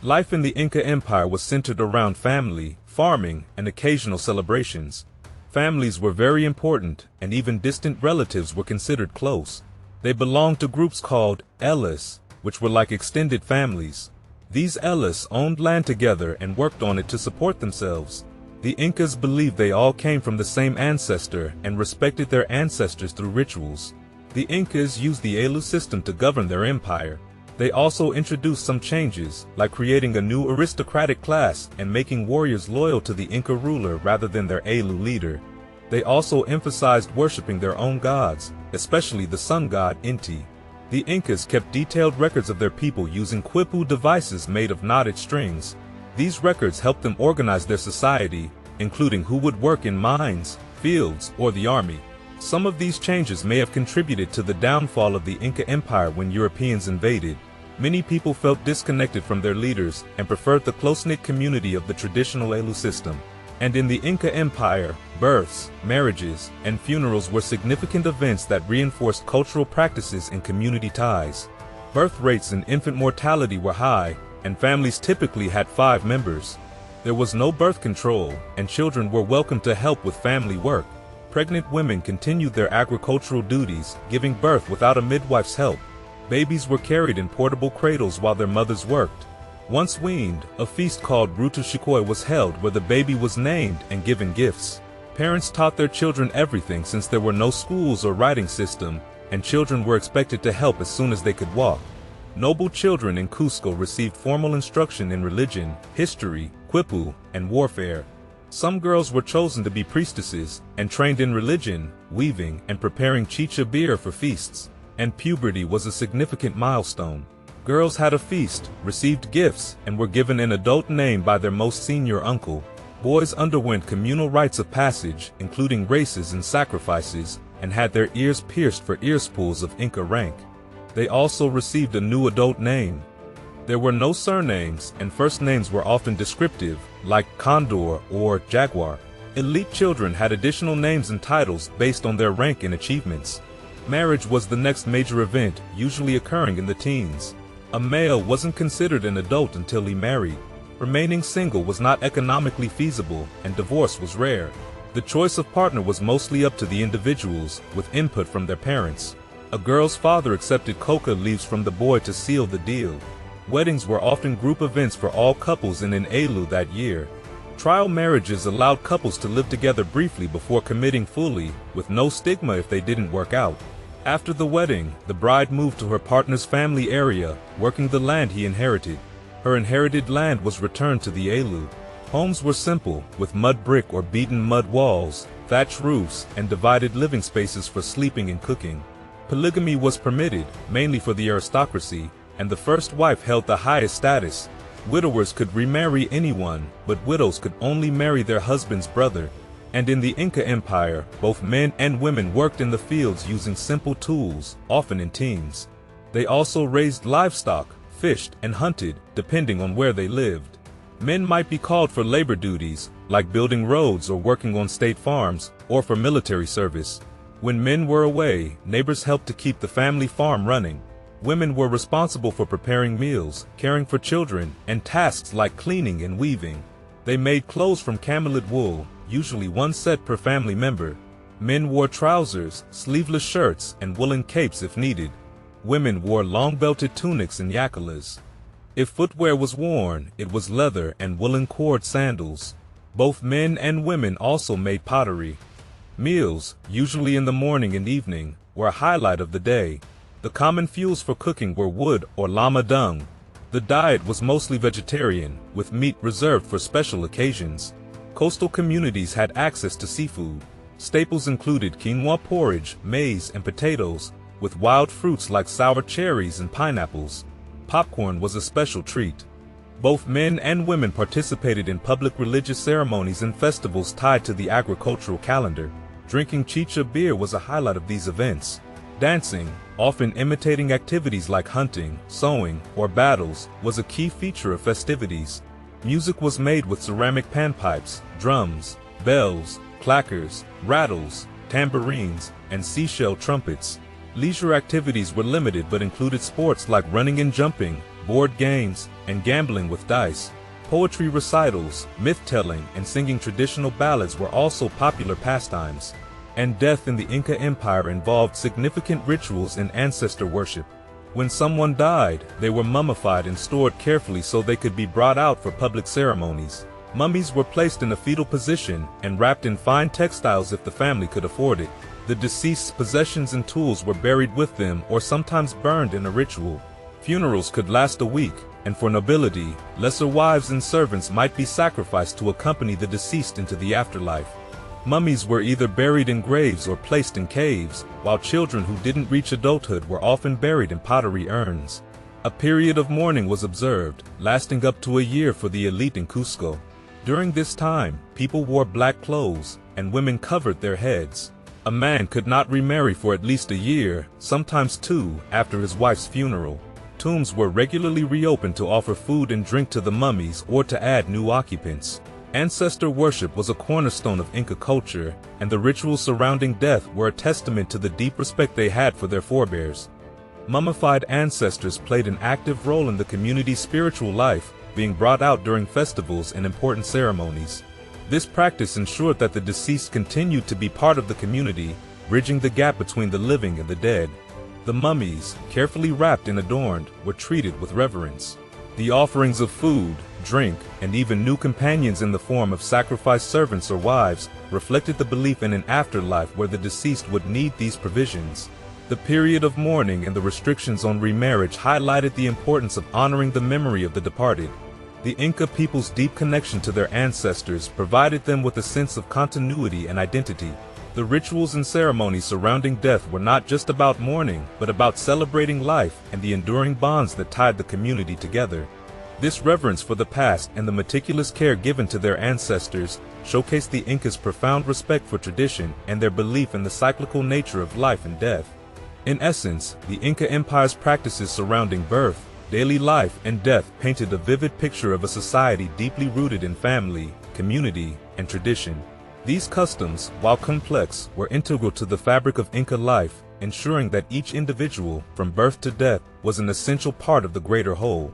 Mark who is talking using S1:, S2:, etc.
S1: Life in the Inca Empire was centered around family, farming, and occasional celebrations. Families were very important, and even distant relatives were considered close. They belonged to groups called elis, which were like extended families. These elis owned land together and worked on it to support themselves. The Incas believed they all came from the same ancestor and respected their ancestors through rituals. The Incas used the elu system to govern their empire. They also introduced some changes, like creating a new aristocratic class and making warriors loyal to the Inca ruler rather than their elu leader. They also emphasized worshiping their own gods, especially the sun god Inti. The Incas kept detailed records of their people using quipu devices made of knotted strings. These records helped them organize their society, including who would work in mines, fields, or the army. Some of these changes may have contributed to the downfall of the Inca Empire when Europeans invaded. Many people felt disconnected from their leaders and preferred the close-knit community of the traditional elu system. And in the Inca Empire, births, marriages, and funerals were significant events that reinforced cultural practices and community ties. Birth rates and infant mortality were high, and families typically had 5 members. There was no birth control, and children were welcome to help with family work. Pregnant women continued their agricultural duties, giving birth without a midwife's help. Babies were carried in portable cradles while their mothers worked. Once weaned, a feast called Rutushikoi was held where the baby was named and given gifts. Parents taught their children everything since there were no schools or writing system, and children were expected to help as soon as they could walk. Noble children in Cusco received formal instruction in religion, history, quipu, and warfare. Some girls were chosen to be priestesses and trained in religion, weaving, and preparing chicha beer for feasts. And puberty was a significant milestone. Girls had a feast, received gifts, and were given an adult name by their most senior uncle. Boys underwent communal rites of passage, including races and sacrifices, and had their ears pierced for ear spools of Inca rank. They also received a new adult name. There were no surnames, and first names were often descriptive, like Condor or Jaguar. Elite children had additional names and titles based on their rank and achievements. Marriage was the next major event, usually occurring in the teens. A male wasn't considered an adult until he married. Remaining single was not economically feasible, and divorce was rare. The choice of partner was mostly up to the individuals, with input from their parents. A girl's father accepted coca leaves from the boy to seal the deal. Weddings were often group events for all couples in an elu that year. Trial marriages allowed couples to live together briefly before committing fully, with no stigma if they didn't work out. After the wedding, the bride moved to her partner's family area, working the land he inherited. Her inherited land was returned to the elu. Homes were simple, with mud brick or beaten mud walls, thatched roofs, and divided living spaces for sleeping and cooking. Polygamy was permitted, mainly for the aristocracy, and the first wife held the highest status. Widowers could remarry anyone, but widows could only marry their husband's brother. And in the Inca Empire, both men and women worked in the fields using simple tools, often in teams. They also raised livestock, fished, and hunted, depending on where they lived. Men might be called for labor duties, like building roads or working on state farms, or for military service. When men were away, neighbors helped to keep the family farm running. Women were responsible for preparing meals, caring for children, and tasks like cleaning and weaving. They made clothes from camelid wool, usually one set per family member. Men wore trousers, sleeveless shirts, and woolen capes if needed. Women wore long-belted tunics and yakulas. If footwear was worn, it was leather and woolen cord sandals. Both men and women also made pottery. Meals, usually in the morning and evening, were a highlight of the day. The common fuels for cooking were wood or llama dung. The diet was mostly vegetarian, with meat reserved for special occasions. Coastal communities had access to seafood. Staples included quinoa porridge, maize, and potatoes, with wild fruits like sour cherries and pineapples. Popcorn was a special treat. Both men and women participated in public religious ceremonies and festivals tied to the agricultural calendar. Drinking chicha beer was a highlight of these events. Dancing, often imitating activities like hunting, sewing, or battles, was a key feature of festivities. Music was made with ceramic panpipes, drums, bells, clackers, rattles, tambourines, and seashell trumpets. Leisure activities were limited but included sports like running and jumping, board games, and gambling with dice. Poetry recitals, myth-telling, and singing traditional ballads were also popular pastimes. And death in the Inca Empire involved significant rituals and ancestor worship. When someone died, they were mummified and stored carefully so they could be brought out for public ceremonies. Mummies were placed in a fetal position and wrapped in fine textiles if the family could afford it. The deceased's possessions and tools were buried with them or sometimes burned in a ritual. Funerals could last a week, and for nobility, lesser wives and servants might be sacrificed to accompany the deceased into the afterlife. Mummies were either buried in graves or placed in caves, while children who didn't reach adulthood were often buried in pottery urns. A period of mourning was observed, lasting up to a year for the elite in Cusco. During this time, people wore black clothes, and women covered their heads. A man could not remarry for at least a year, sometimes two, after his wife's funeral. Tombs were regularly reopened to offer food and drink to the mummies or to add new occupants. Ancestor worship was a cornerstone of Inca culture, and the rituals surrounding death were a testament to the deep respect they had for their forebears. Mummified ancestors played an active role in the community's spiritual life, being brought out during festivals and important ceremonies. This practice ensured that the deceased continued to be part of the community, bridging the gap between the living and the dead. The mummies, carefully wrapped and adorned, were treated with reverence. The offerings of food, drink, and even new companions in the form of sacrificed servants or wives reflected the belief in an afterlife where the deceased would need these provisions. The period of mourning and the restrictions on remarriage highlighted the importance of honoring the memory of the departed. The Inca people's deep connection to their ancestors provided them with a sense of continuity and identity. The rituals and ceremonies surrounding death were not just about mourning, but about celebrating life and the enduring bonds that tied the community together. This reverence for the past and the meticulous care given to their ancestors showcased the Incas' profound respect for tradition and their belief in the cyclical nature of life and death. In essence, the Inca Empire's practices surrounding birth, daily life, and death painted a vivid picture of a society deeply rooted in family, community, and tradition. These customs, while complex, were integral to the fabric of Inca life, ensuring that each individual, from birth to death, was an essential part of the greater whole.